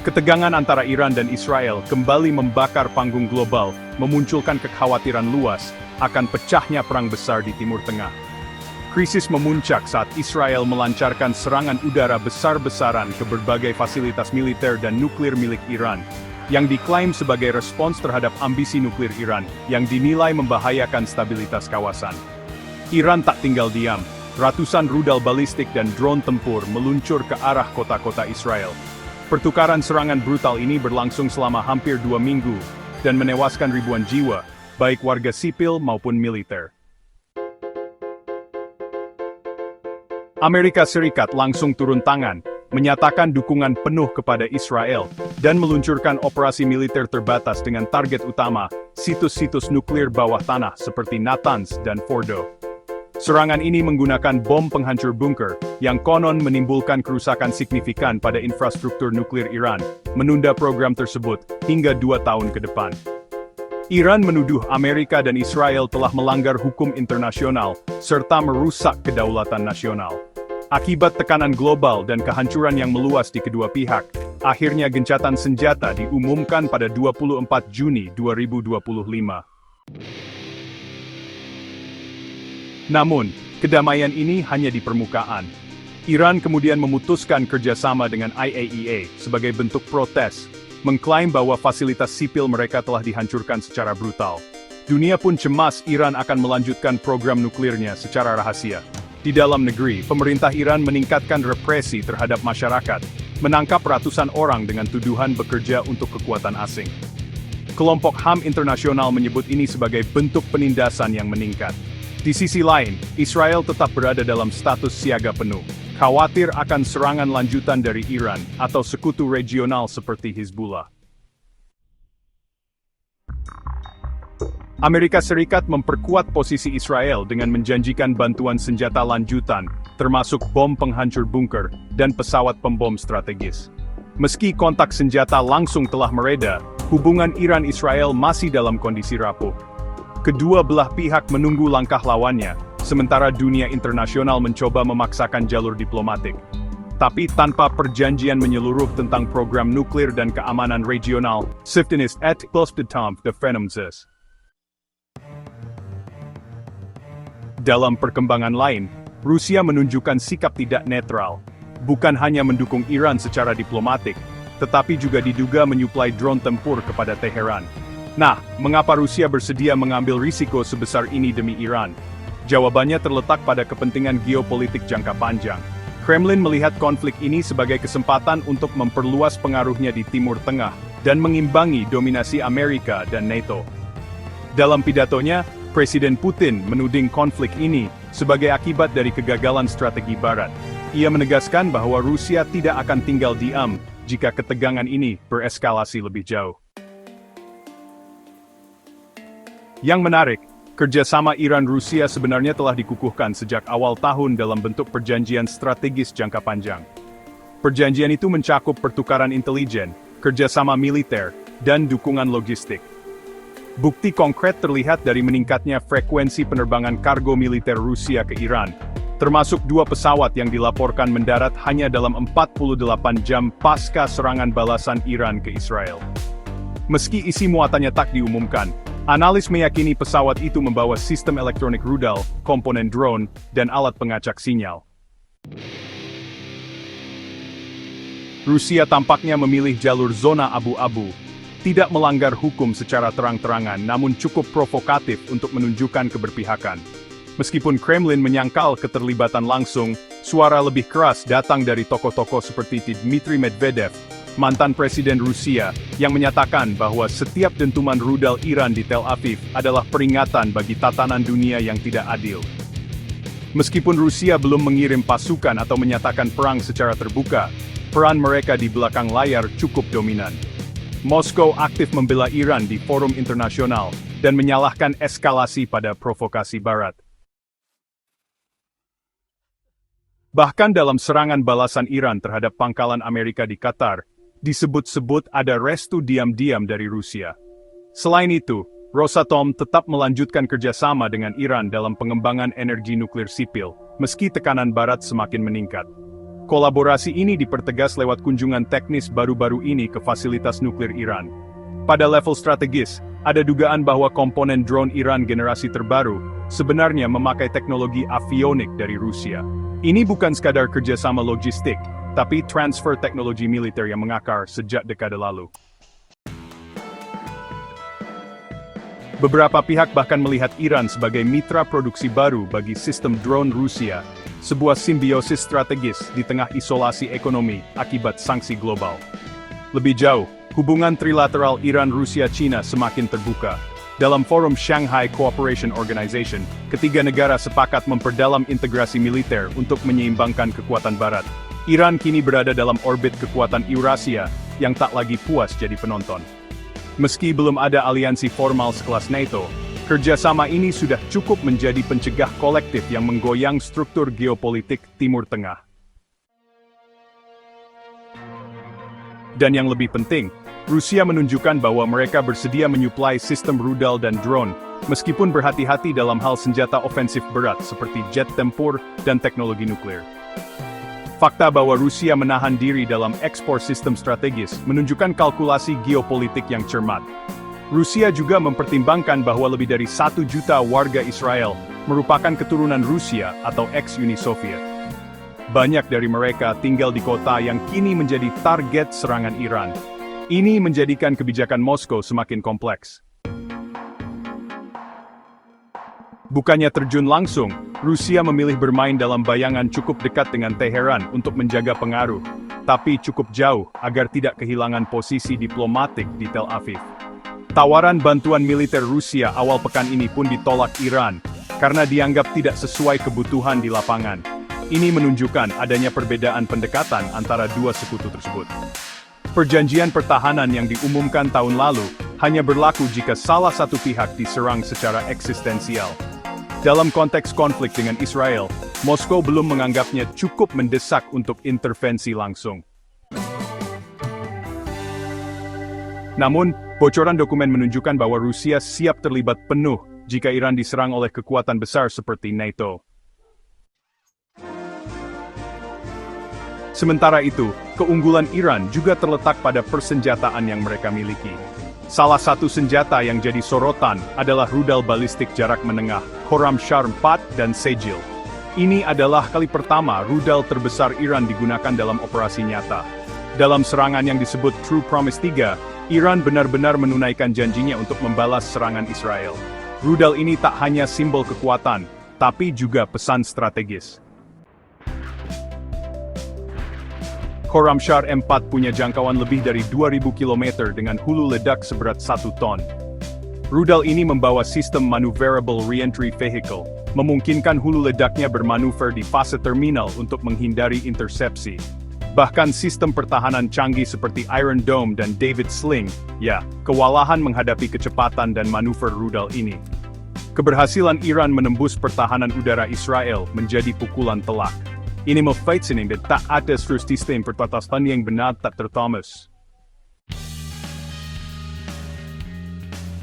Ketegangan antara Iran dan Israel kembali membakar panggung global, memunculkan kekhawatiran luas akan pecahnya perang besar di Timur Tengah. Krisis memuncak saat Israel melancarkan serangan udara besar-besaran ke berbagai fasilitas militer dan nuklir milik Iran, yang diklaim sebagai respons terhadap ambisi nuklir Iran, yang dinilai membahayakan stabilitas kawasan. Iran tak tinggal diam, ratusan rudal balistik dan drone tempur meluncur ke arah kota-kota Israel. Pertukaran serangan brutal ini berlangsung selama hampir 2 minggu, dan menewaskan ribuan jiwa, baik warga sipil maupun militer. Amerika Serikat langsung turun tangan, menyatakan dukungan penuh kepada Israel, dan meluncurkan operasi militer terbatas dengan target utama, situs-situs nuklir bawah tanah seperti Natanz dan Fordo. Serangan ini menggunakan bom penghancur bunker, yang konon menimbulkan kerusakan signifikan pada infrastruktur nuklir Iran, menunda program tersebut hingga 2 tahun ke depan. Iran menuduh Amerika dan Israel telah melanggar hukum internasional, serta merusak kedaulatan nasional. Akibat tekanan global dan kehancuran yang meluas di kedua pihak, akhirnya gencatan senjata diumumkan pada 24 Juni 2025. Namun, kedamaian ini hanya di permukaan. Iran kemudian memutuskan kerjasama dengan IAEA sebagai bentuk protes, mengklaim bahwa fasilitas sipil mereka telah dihancurkan secara brutal. Dunia pun cemas Iran akan melanjutkan program nuklirnya secara rahasia. Di dalam negeri, pemerintah Iran meningkatkan represi terhadap masyarakat, menangkap ratusan orang dengan tuduhan bekerja untuk kekuatan asing. Kelompok HAM internasional menyebut ini sebagai bentuk penindasan yang meningkat. Di sisi lain, Israel tetap berada dalam status siaga penuh, khawatir akan serangan lanjutan dari Iran atau sekutu regional seperti Hizbullah. Amerika Serikat memperkuat posisi Israel dengan menjanjikan bantuan senjata lanjutan, termasuk bom penghancur bunker dan pesawat pembom strategis. Meski kontak senjata langsung telah mereda, hubungan Iran-Israel masih dalam kondisi rapuh. Kedua belah pihak menunggu langkah lawannya, sementara dunia internasional mencoba memaksakan jalur diplomatik. Tapi tanpa perjanjian menyeluruh tentang program nuklir dan keamanan regional, Siftenis et Plospetamp de Phenomzes. Dalam perkembangan lain, Rusia menunjukkan sikap tidak netral, bukan hanya mendukung Iran secara diplomatik, tetapi juga diduga menyuplai drone tempur kepada Teheran. Nah, mengapa Rusia bersedia mengambil risiko sebesar ini demi Iran? Jawabannya terletak pada kepentingan geopolitik jangka panjang. Kremlin melihat konflik ini sebagai kesempatan untuk memperluas pengaruhnya di Timur Tengah, dan mengimbangi dominasi Amerika dan NATO. Dalam pidatonya, Presiden Putin menuding konflik ini sebagai akibat dari kegagalan strategi Barat. Ia menegaskan bahwa Rusia tidak akan tinggal diam jika ketegangan ini bereskalasi lebih jauh. Yang menarik, kerjasama Iran-Rusia sebenarnya telah dikukuhkan sejak awal tahun dalam bentuk perjanjian strategis jangka panjang. Perjanjian itu mencakup pertukaran intelijen, kerjasama militer, dan dukungan logistik. Bukti konkret terlihat dari meningkatnya frekuensi penerbangan kargo militer Rusia ke Iran, termasuk 2 pesawat yang dilaporkan mendarat hanya dalam 48 jam pasca serangan balasan Iran ke Israel. Meski isi muatannya tak diumumkan, analis meyakini pesawat itu membawa sistem elektronik rudal, komponen drone, dan alat pengacak sinyal. Rusia tampaknya memilih jalur zona abu-abu, tidak melanggar hukum secara terang-terangan namun cukup provokatif untuk menunjukkan keberpihakan. Meskipun Kremlin menyangkal keterlibatan langsung, suara lebih keras datang dari tokoh-tokoh seperti Dmitry Medvedev, mantan Presiden Rusia, yang menyatakan bahwa setiap dentuman rudal Iran di Tel Aviv adalah peringatan bagi tatanan dunia yang tidak adil. Meskipun Rusia belum mengirim pasukan atau menyatakan perang secara terbuka, peran mereka di belakang layar cukup dominan. Moskow aktif membela Iran di forum internasional, dan menyalahkan eskalasi pada provokasi Barat. Bahkan dalam serangan balasan Iran terhadap pangkalan Amerika di Qatar, disebut-sebut ada restu diam-diam dari Rusia. Selain itu, Rosatom tetap melanjutkan kerjasama dengan Iran dalam pengembangan energi nuklir sipil, meski tekanan Barat semakin meningkat. Kolaborasi ini dipertegas lewat kunjungan teknis baru-baru ini ke fasilitas nuklir Iran. Pada level strategis, ada dugaan bahwa komponen drone Iran generasi terbaru sebenarnya memakai teknologi avionik dari Rusia. Ini bukan sekadar kerjasama logistik, tapi transfer teknologi militer yang mengakar sejak dekade lalu. Beberapa pihak bahkan melihat Iran sebagai mitra produksi baru bagi sistem drone Rusia, sebuah simbiosis strategis di tengah isolasi ekonomi akibat sanksi global. Lebih jauh, hubungan trilateral Iran-Rusia-China semakin terbuka. Dalam forum Shanghai Cooperation Organization, ketiga negara sepakat memperdalam integrasi militer untuk menyeimbangkan kekuatan Barat. Iran kini berada dalam orbit kekuatan Eurasia yang tak lagi puas jadi penonton. Meski belum ada aliansi formal sekelas NATO, kerjasama ini sudah cukup menjadi pencegah kolektif yang menggoyang struktur geopolitik Timur Tengah. Dan yang lebih penting, Rusia menunjukkan bahwa mereka bersedia menyuplai sistem rudal dan drone, meskipun berhati-hati dalam hal senjata ofensif berat seperti jet tempur dan teknologi nuklir. Fakta bahwa Rusia menahan diri dalam ekspor sistem strategis menunjukkan kalkulasi geopolitik yang cermat. Rusia juga mempertimbangkan bahwa lebih dari 1 juta warga Israel merupakan keturunan Rusia atau ex-Uni Soviet. Banyak dari mereka tinggal di kota yang kini menjadi target serangan Iran. Ini menjadikan kebijakan Moskow semakin kompleks. Bukannya terjun langsung, Rusia memilih bermain dalam bayangan cukup dekat dengan Teheran untuk menjaga pengaruh, tapi cukup jauh agar tidak kehilangan posisi diplomatik di Tel Aviv. Tawaran bantuan militer Rusia awal pekan ini pun ditolak Iran, karena dianggap tidak sesuai kebutuhan di lapangan. Ini menunjukkan adanya perbedaan pendekatan antara dua sekutu tersebut. Perjanjian pertahanan yang diumumkan tahun lalu hanya berlaku jika salah satu pihak diserang secara eksistensial. Dalam konteks konflik dengan Israel, Moskow belum menganggapnya cukup mendesak untuk intervensi langsung. Namun, bocoran dokumen menunjukkan bahwa Rusia siap terlibat penuh jika Iran diserang oleh kekuatan besar seperti NATO. Sementara itu, keunggulan Iran juga terletak pada persenjataan yang mereka miliki. Salah satu senjata yang jadi sorotan adalah rudal balistik jarak menengah, Khorramshahr 4 dan Sejil. Ini adalah kali pertama rudal terbesar Iran digunakan dalam operasi nyata. Dalam serangan yang disebut True Promise 3, Iran benar-benar menunaikan janjinya untuk membalas serangan Israel. Rudal ini tak hanya simbol kekuatan, tapi juga pesan strategis. Khorramshahr 4 punya jangkauan lebih dari 2.000 km dengan hulu ledak seberat 1 ton. Rudal ini membawa sistem Maneuverable Reentry Vehicle, memungkinkan hulu ledaknya bermanuver di fase terminal untuk menghindari intersepsi. Bahkan sistem pertahanan canggih seperti Iron Dome dan David Sling, kewalahan menghadapi kecepatan dan manuver rudal ini. Keberhasilan Iran menembus pertahanan udara Israel menjadi pukulan telak. Ini memfaitsening dan tak ada sistem perbatasan yang benar tak tertambas.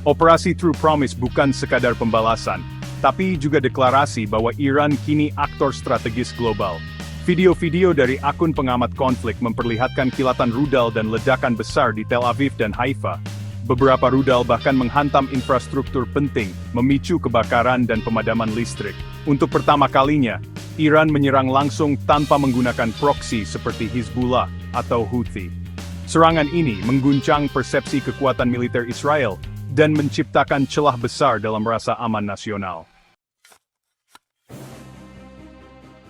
Operasi True Promise bukan sekadar pembalasan, tapi juga deklarasi bahwa Iran kini aktor strategis global. Video-video dari akun pengamat konflik memperlihatkan kilatan rudal dan ledakan besar di Tel Aviv dan Haifa. Beberapa rudal bahkan menghantam infrastruktur penting, memicu kebakaran dan pemadaman listrik. Untuk pertama kalinya, Iran menyerang langsung tanpa menggunakan proksi seperti Hizbullah atau Houthi. Serangan ini mengguncang persepsi kekuatan militer Israel dan menciptakan celah besar dalam rasa aman nasional.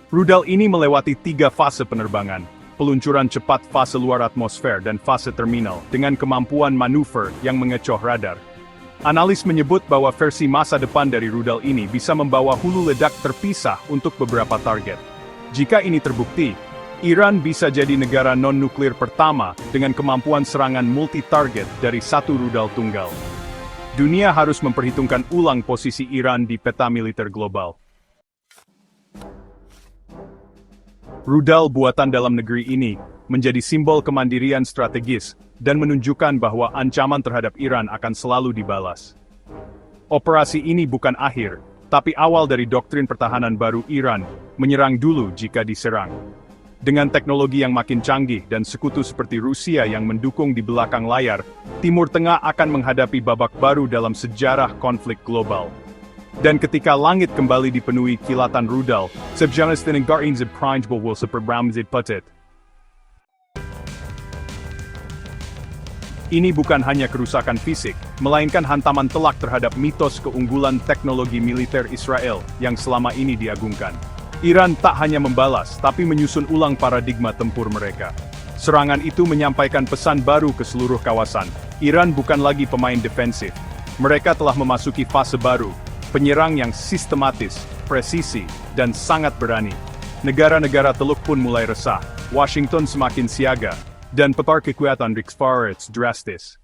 Rudal ini melewati 3 fase penerbangan, peluncuran cepat fase luar atmosfer dan fase terminal dengan kemampuan manuver yang mengecoh radar. Analis menyebut bahwa versi masa depan dari rudal ini bisa membawa hulu ledak terpisah untuk beberapa target. Jika ini terbukti, Iran bisa jadi negara non-nuklir pertama dengan kemampuan serangan multi-target dari satu rudal tunggal. Dunia harus memperhitungkan ulang posisi Iran di peta militer global. Rudal buatan dalam negeri ini menjadi simbol kemandirian strategis dan menunjukkan bahwa ancaman terhadap Iran akan selalu dibalas. Operasi ini bukan akhir, tapi awal dari doktrin pertahanan baru Iran, menyerang dulu jika diserang. Dengan teknologi yang makin canggih dan sekutu seperti Rusia yang mendukung di belakang layar, Timur Tengah akan menghadapi babak baru dalam sejarah konflik global. Dan ketika langit kembali dipenuhi kilatan rudal, sebenarnya negara ini will seperti putet. Ini bukan hanya kerusakan fisik, melainkan hantaman telak terhadap mitos keunggulan teknologi militer Israel yang selama ini diagungkan. Iran tak hanya membalas, tapi menyusun ulang paradigma tempur mereka. Serangan itu menyampaikan pesan baru ke seluruh kawasan. Iran bukan lagi pemain defensif. Mereka telah memasuki fase baru, penyerang yang sistematis, presisi, dan sangat berani. Negara-negara Teluk pun mulai resah, Washington semakin siaga, dan petar kekuatan Riksfarets drastis.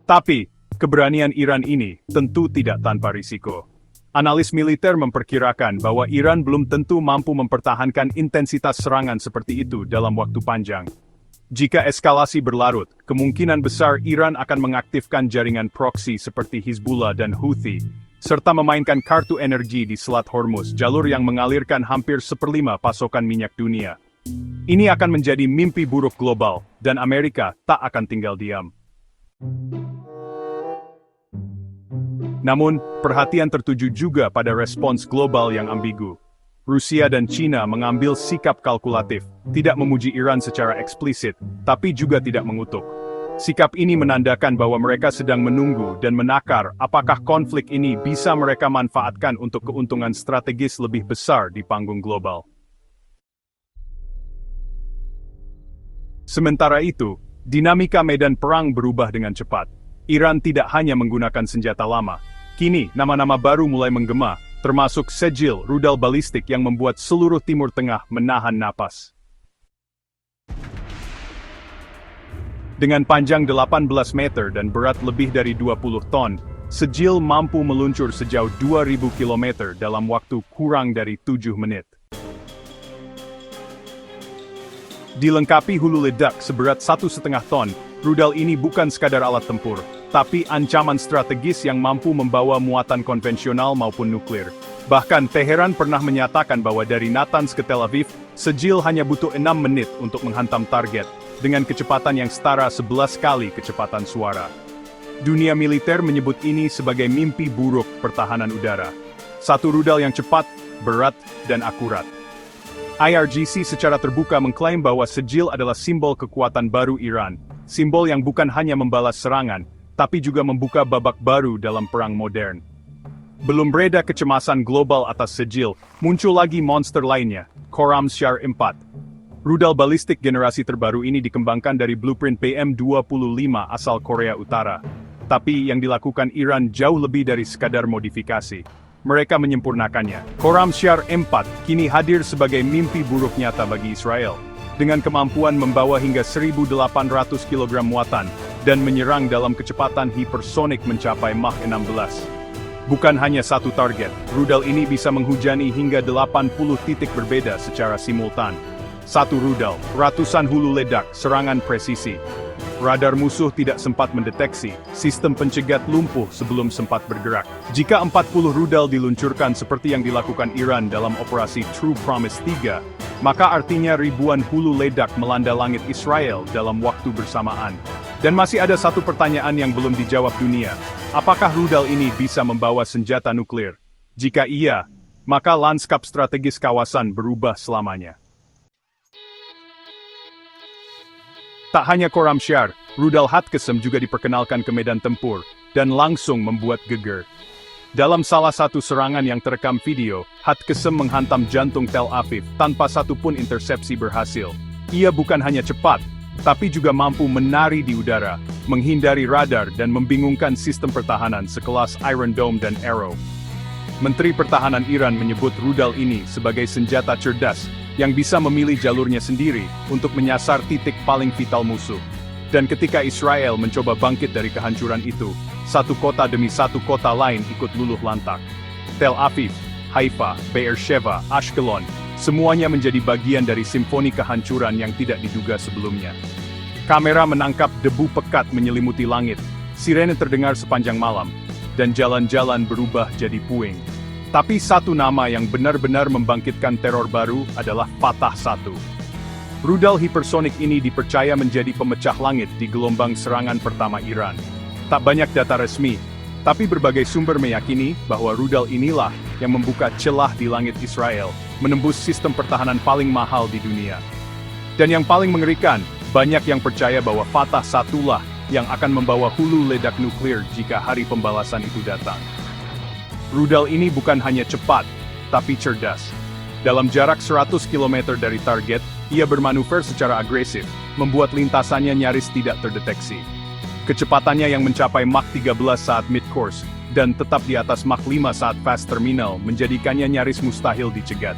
Tapi, keberanian Iran ini tentu tidak tanpa risiko. Analis militer memperkirakan bahwa Iran belum tentu mampu mempertahankan intensitas serangan seperti itu dalam waktu panjang. Jika eskalasi berlarut, kemungkinan besar Iran akan mengaktifkan jaringan proksi seperti Hizbullah dan Houthi, serta memainkan kartu energi di Selat Hormuz, jalur yang mengalirkan hampir 1/5 pasokan minyak dunia. Ini akan menjadi mimpi buruk global, dan Amerika tak akan tinggal diam. Namun, perhatian tertuju juga pada respons global yang ambigu. Rusia dan China mengambil sikap kalkulatif, tidak memuji Iran secara eksplisit, tapi juga tidak mengutuk. Sikap ini menandakan bahwa mereka sedang menunggu dan menakar apakah konflik ini bisa mereka manfaatkan untuk keuntungan strategis lebih besar di panggung global. Sementara itu, dinamika medan perang berubah dengan cepat. Iran tidak hanya menggunakan senjata lama. Kini, nama-nama baru mulai menggema, termasuk Sejil, rudal balistik yang membuat seluruh Timur Tengah menahan napas. Dengan panjang 18 meter dan berat lebih dari 20 ton, Sejil mampu meluncur sejauh 2.000 km dalam waktu kurang dari 7 menit. Dilengkapi hulu ledak seberat 1,5 ton, rudal ini bukan sekadar alat tempur, tapi ancaman strategis yang mampu membawa muatan konvensional maupun nuklir. Bahkan Teheran pernah menyatakan bahwa dari Natanz ke Tel Aviv, Sejil hanya butuh 6 menit untuk menghantam target, dengan kecepatan yang setara 11 kali kecepatan suara. Dunia militer menyebut ini sebagai mimpi buruk pertahanan udara. Satu rudal yang cepat, berat, dan akurat. IRGC secara terbuka mengklaim bahwa Sejil adalah simbol kekuatan baru Iran, simbol yang bukan hanya membalas serangan, tapi juga membuka babak baru dalam perang modern. Belum reda kecemasan global atas Sejil, muncul lagi monster lainnya, Khorramshahr 4. Rudal balistik generasi terbaru ini dikembangkan dari blueprint PM-25 asal Korea Utara. Tapi yang dilakukan Iran jauh lebih dari sekadar modifikasi. Mereka menyempurnakannya. Khorramshahr 4 kini hadir sebagai mimpi buruk nyata bagi Israel. Dengan kemampuan membawa hingga 1.800 kg muatan, dan menyerang dalam kecepatan hipersonik mencapai Mach 16. Bukan hanya satu target, rudal ini bisa menghujani hingga 80 titik berbeda secara simultan. Satu rudal, ratusan hulu ledak, serangan presisi. Radar musuh tidak sempat mendeteksi, sistem pencegat lumpuh sebelum sempat bergerak. Jika 40 rudal diluncurkan seperti yang dilakukan Iran dalam operasi True Promise 3, maka artinya ribuan hulu ledak melanda langit Israel dalam waktu bersamaan. Dan masih ada satu pertanyaan yang belum dijawab dunia. Apakah rudal ini bisa membawa senjata nuklir? Jika iya, maka lanskap strategis kawasan berubah selamanya. Tak hanya Khorramshahr, rudal Hatqessem juga diperkenalkan ke medan tempur, dan langsung membuat geger. Dalam salah satu serangan yang terekam video, Hatqessem menghantam jantung Tel Aviv tanpa satupun intersepsi berhasil. Ia bukan hanya cepat, tapi juga mampu menari di udara, menghindari radar dan membingungkan sistem pertahanan sekelas Iron Dome dan Arrow. Menteri Pertahanan Iran menyebut rudal ini sebagai senjata cerdas, yang bisa memilih jalurnya sendiri untuk menyasar titik paling vital musuh. Dan ketika Israel mencoba bangkit dari kehancuran itu, satu kota demi satu kota lain ikut luluh lantak. Tel Aviv, Haifa, Beersheva, Ashkelon, semuanya menjadi bagian dari simfoni kehancuran yang tidak diduga sebelumnya. Kamera menangkap debu pekat menyelimuti langit, sirene terdengar sepanjang malam, dan jalan-jalan berubah jadi puing. Tapi satu nama yang benar-benar membangkitkan teror baru adalah Fatah 1. Rudal hipersonik ini dipercaya menjadi pemecah langit di gelombang serangan pertama Iran. Tak banyak data resmi, tapi berbagai sumber meyakini bahwa rudal inilah yang membuka celah di langit Israel, menembus sistem pertahanan paling mahal di dunia. Dan yang paling mengerikan, banyak yang percaya bahwa Fatah 1 lah yang akan membawa hulu ledak nuklir jika hari pembalasan itu datang. Rudal ini bukan hanya cepat, tapi cerdas. Dalam jarak 100 km dari target, ia bermanuver secara agresif, membuat lintasannya nyaris tidak terdeteksi. Kecepatannya yang mencapai Mach 13 saat mid-course, dan tetap di atas Mach 5 saat fast terminal menjadikannya nyaris mustahil dicegat.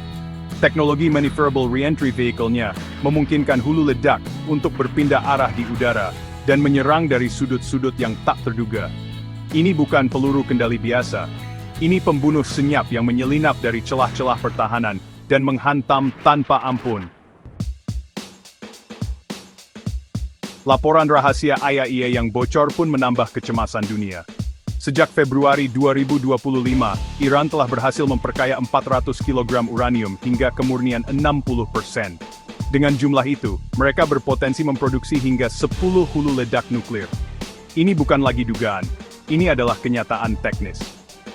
Teknologi Maneuverable Reentry Vehicle-nya memungkinkan hulu ledak untuk berpindah arah di udara, dan menyerang dari sudut-sudut yang tak terduga. Ini bukan peluru kendali biasa. Ini pembunuh senyap yang menyelinap dari celah-celah pertahanan dan menghantam tanpa ampun. Laporan rahasia IAEA yang bocor pun menambah kecemasan dunia. Sejak Februari 2025, Iran telah berhasil memperkaya 400 kg uranium hingga kemurnian 60%. Dengan jumlah itu, mereka berpotensi memproduksi hingga 10 hulu ledak nuklir. Ini bukan lagi dugaan, ini adalah kenyataan teknis.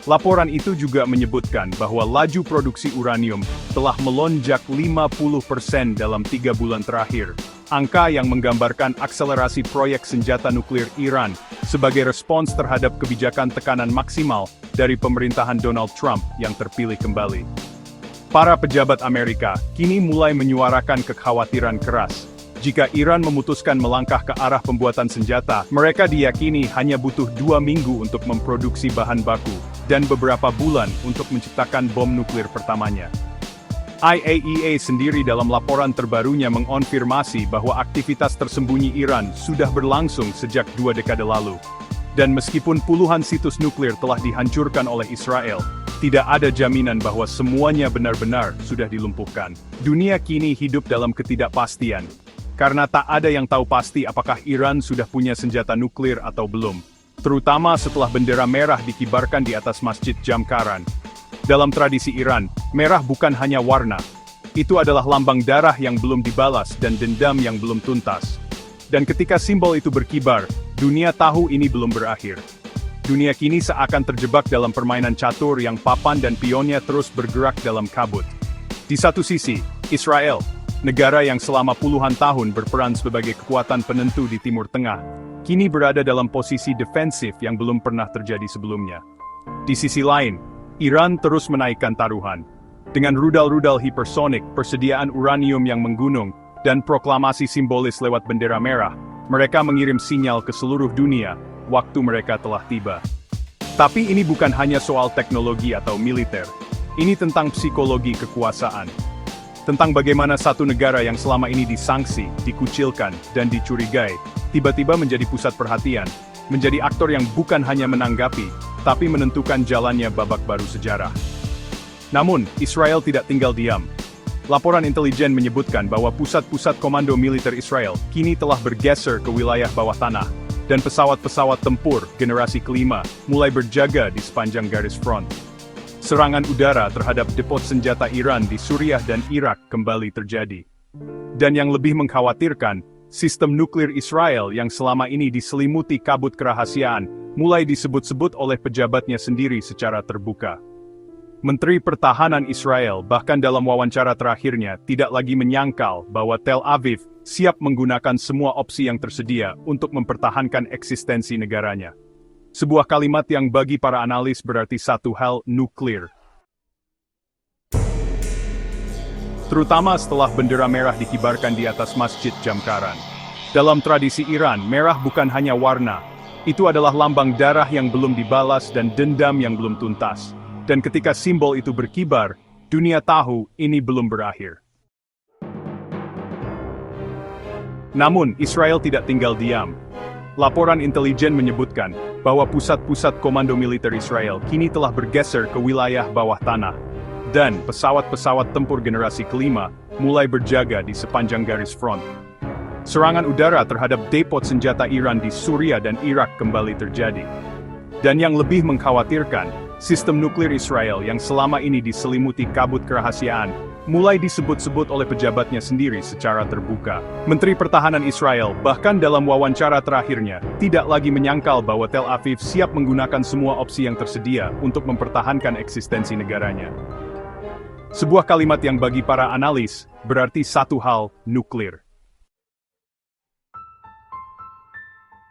Laporan itu juga menyebutkan bahwa laju produksi uranium telah melonjak 50% dalam 3 bulan terakhir. Angka yang menggambarkan akselerasi proyek senjata nuklir Iran sebagai respons terhadap kebijakan tekanan maksimal dari pemerintahan Donald Trump yang terpilih kembali. Para pejabat Amerika kini mulai menyuarakan kekhawatiran keras. Jika Iran memutuskan melangkah ke arah pembuatan senjata, mereka diyakini hanya butuh 2 minggu untuk memproduksi bahan baku, dan beberapa bulan untuk menciptakan bom nuklir pertamanya. IAEA sendiri dalam laporan terbarunya mengonfirmasi bahwa aktivitas tersembunyi Iran sudah berlangsung sejak 2 dekade lalu. Dan meskipun puluhan situs nuklir telah dihancurkan oleh Israel, tidak ada jaminan bahwa semuanya benar-benar sudah dilumpuhkan. Dunia kini hidup dalam ketidakpastian. Karena tak ada yang tahu pasti apakah Iran sudah punya senjata nuklir atau belum. Terutama setelah bendera merah dikibarkan di atas Masjid Jamkaran. Dalam tradisi Iran, merah bukan hanya warna. Itu adalah lambang darah yang belum dibalas dan dendam yang belum tuntas. Dan ketika simbol itu berkibar, dunia tahu ini belum berakhir. Dunia kini seakan terjebak dalam permainan catur yang papan dan pionnya terus bergerak dalam kabut. Di satu sisi, Israel, negara yang selama puluhan tahun berperan sebagai kekuatan penentu di Timur Tengah, kini berada dalam posisi defensif yang belum pernah terjadi sebelumnya. Di sisi lain, Iran terus menaikkan taruhan. Dengan rudal-rudal hipersonik, persediaan uranium yang menggunung, dan proklamasi simbolis lewat bendera merah, mereka mengirim sinyal ke seluruh dunia, waktu mereka telah tiba. Tapi ini bukan hanya soal teknologi atau militer. Ini tentang psikologi kekuasaan. Tentang bagaimana satu negara yang selama ini disangsi, dikucilkan, dan dicurigai, tiba-tiba menjadi pusat perhatian, menjadi aktor yang bukan hanya menanggapi, tapi menentukan jalannya babak baru sejarah. Namun, Israel tidak tinggal diam. Laporan intelijen menyebutkan bahwa pusat-pusat komando militer Israel kini telah bergeser ke wilayah bawah tanah, dan pesawat-pesawat tempur generasi kelima mulai berjaga di sepanjang garis front. Serangan udara terhadap depot senjata Iran di Suriah dan Irak kembali terjadi. Dan yang lebih mengkhawatirkan, sistem nuklir Israel yang selama ini diselimuti kabut kerahasiaan, mulai disebut-sebut oleh pejabatnya sendiri secara terbuka. Menteri Pertahanan Israel bahkan dalam wawancara terakhirnya tidak lagi menyangkal bahwa Tel Aviv siap menggunakan semua opsi yang tersedia untuk mempertahankan eksistensi negaranya. Sebuah kalimat yang bagi para analis berarti satu hal, nuklir. Terutama setelah bendera merah dikibarkan di atas Masjid Jamkaran. Dalam tradisi Iran, merah bukan hanya warna. Itu adalah lambang darah yang belum dibalas dan dendam yang belum tuntas. Dan ketika simbol itu berkibar, dunia tahu ini belum berakhir. Namun, Israel tidak tinggal diam. Laporan intelijen menyebutkan bahwa pusat-pusat komando militer Israel kini telah bergeser ke wilayah bawah tanah. Dan pesawat-pesawat tempur generasi kelima mulai berjaga di sepanjang garis front. Serangan udara terhadap depot senjata Iran di Suriah dan Irak kembali terjadi. Dan yang lebih mengkhawatirkan, Sistem nuklir Israel yang selama ini diselimuti kabut kerahasiaan, mulai disebut-sebut oleh pejabatnya sendiri secara terbuka. Menteri Pertahanan Israel, bahkan dalam wawancara terakhirnya, tidak lagi menyangkal bahwa Tel Aviv siap menggunakan semua opsi yang tersedia untuk mempertahankan eksistensi negaranya. Sebuah kalimat yang bagi para analis, berarti satu hal, nuklir.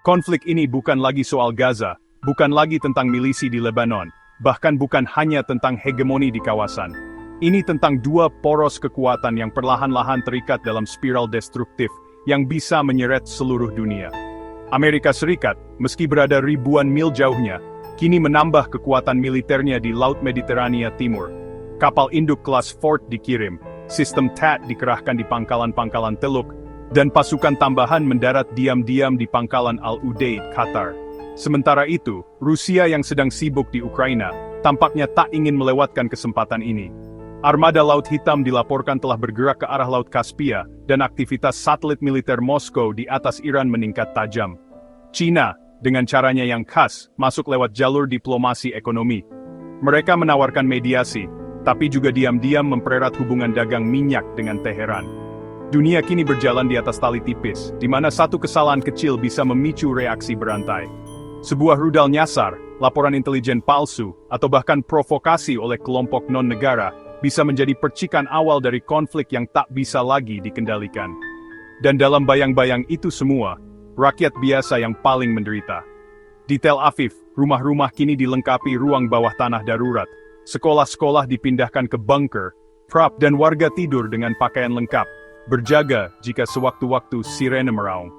Konflik ini bukan lagi soal Gaza, bukan lagi tentang milisi di Lebanon, bahkan bukan hanya tentang hegemoni di kawasan. Ini tentang dua poros kekuatan yang perlahan-lahan terikat dalam spiral destruktif yang bisa menyeret seluruh dunia. Amerika Serikat, meski berada ribuan mil jauhnya, kini menambah kekuatan militernya di Laut Mediterania Timur. Kapal induk kelas Ford dikirim, sistem THAAD dikerahkan di pangkalan-pangkalan Teluk, dan pasukan tambahan mendarat diam-diam di pangkalan Al-Udeid, Qatar. Sementara itu, Rusia yang sedang sibuk di Ukraina, tampaknya tak ingin melewatkan kesempatan ini. Armada Laut Hitam dilaporkan telah bergerak ke arah Laut Kaspia, dan aktivitas satelit militer Moskow di atas Iran meningkat tajam. China, dengan caranya yang khas, masuk lewat jalur diplomasi ekonomi. Mereka menawarkan mediasi, tapi juga diam-diam mempererat hubungan dagang minyak dengan Teheran. Dunia kini berjalan di atas tali tipis, di mana satu kesalahan kecil bisa memicu reaksi berantai. Sebuah rudal nyasar, laporan intelijen palsu, atau bahkan provokasi oleh kelompok non-negara, bisa menjadi percikan awal dari konflik yang tak bisa lagi dikendalikan. Dan dalam bayang-bayang itu semua, rakyat biasa yang paling menderita. Di Tel Aviv, rumah-rumah kini dilengkapi ruang bawah tanah darurat, sekolah-sekolah dipindahkan ke bunker, prap dan warga tidur dengan pakaian lengkap, berjaga jika sewaktu-waktu sirene meraung.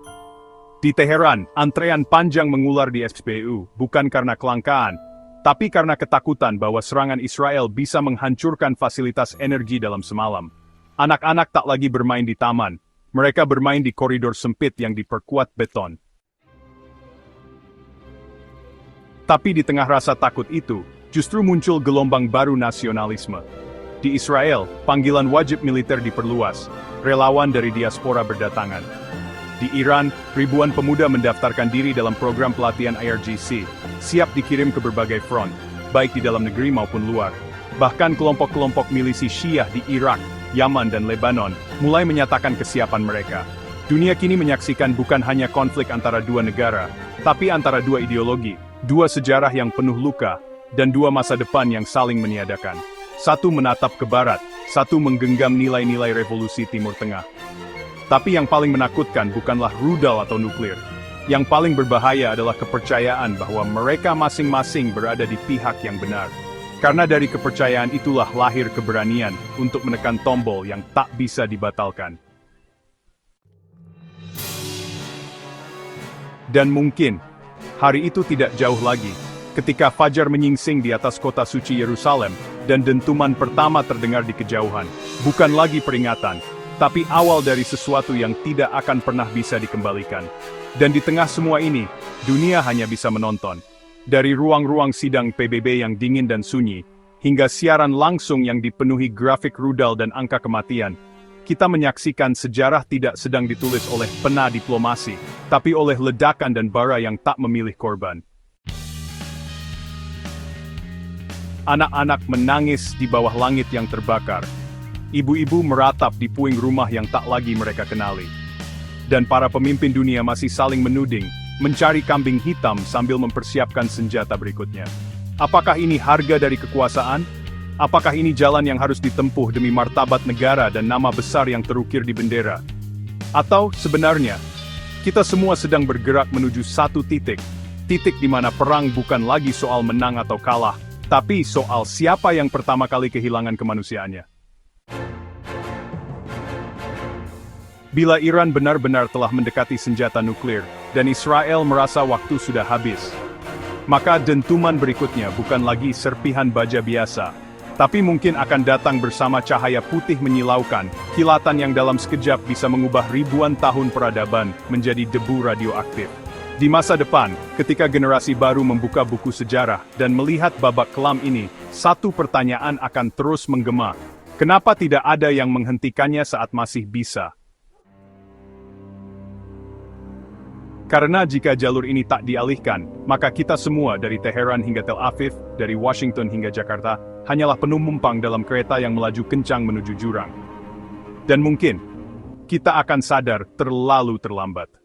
Di Teheran, antrean panjang mengular di SPU, bukan karena kelangkaan, tapi karena ketakutan bahwa serangan Israel bisa menghancurkan fasilitas energi dalam semalam. Anak-anak tak lagi bermain di taman, mereka bermain di koridor sempit yang diperkuat beton. Tapi di tengah rasa takut itu, justru muncul gelombang baru nasionalisme. Di Israel, panggilan wajib militer diperluas, relawan dari diaspora berdatangan. Di Iran, ribuan pemuda mendaftarkan diri dalam program pelatihan IRGC, siap dikirim ke berbagai front, baik di dalam negeri maupun luar. Bahkan kelompok-kelompok milisi Syiah di Irak, Yaman dan Lebanon, mulai menyatakan kesiapan mereka. Dunia kini menyaksikan bukan hanya konflik antara dua negara, tapi antara dua ideologi, dua sejarah yang penuh luka, dan dua masa depan yang saling meniadakan. Satu menatap ke barat, satu menggenggam nilai-nilai revolusi Timur Tengah. Tapi yang paling menakutkan bukanlah rudal atau nuklir. Yang paling berbahaya adalah kepercayaan bahwa mereka masing-masing berada di pihak yang benar. Karena dari kepercayaan itulah lahir keberanian untuk menekan tombol yang tak bisa dibatalkan. Dan mungkin, hari itu tidak jauh lagi, ketika fajar menyingsing di atas kota suci Yerusalem, dan dentuman pertama terdengar di kejauhan. Bukan lagi peringatan, tapi awal dari sesuatu yang tidak akan pernah bisa dikembalikan. Dan di tengah semua ini, dunia hanya bisa menonton. Dari ruang-ruang sidang PBB yang dingin dan sunyi, hingga siaran langsung yang dipenuhi grafik rudal dan angka kematian, kita menyaksikan sejarah tidak sedang ditulis oleh pena diplomasi, tapi oleh ledakan dan bara yang tak memilih korban. Anak-anak menangis di bawah langit yang terbakar. Ibu-ibu meratap di puing rumah yang tak lagi mereka kenali. Dan para pemimpin dunia masih saling menuding, mencari kambing hitam sambil mempersiapkan senjata berikutnya. Apakah ini harga dari kekuasaan? Apakah ini jalan yang harus ditempuh demi martabat negara dan nama besar yang terukir di bendera? Atau sebenarnya, kita semua sedang bergerak menuju satu titik di mana perang bukan lagi soal menang atau kalah, tapi soal siapa yang pertama kali kehilangan kemanusiaannya. Bila Iran benar-benar telah mendekati senjata nuklir, dan Israel merasa waktu sudah habis, maka dentuman berikutnya bukan lagi serpihan baja biasa, tapi mungkin akan datang bersama cahaya putih menyilaukan, kilatan yang dalam sekejap bisa mengubah ribuan tahun peradaban menjadi debu radioaktif. Di masa depan, ketika generasi baru membuka buku sejarah dan melihat babak kelam ini, satu pertanyaan akan terus menggema. Kenapa tidak ada yang menghentikannya saat masih bisa? Karena jika jalur ini tak dialihkan, maka kita semua dari Teheran hingga Tel Aviv, dari Washington hingga Jakarta, hanyalah penumpang dalam kereta yang melaju kencang menuju jurang. Dan mungkin, kita akan sadar terlalu terlambat.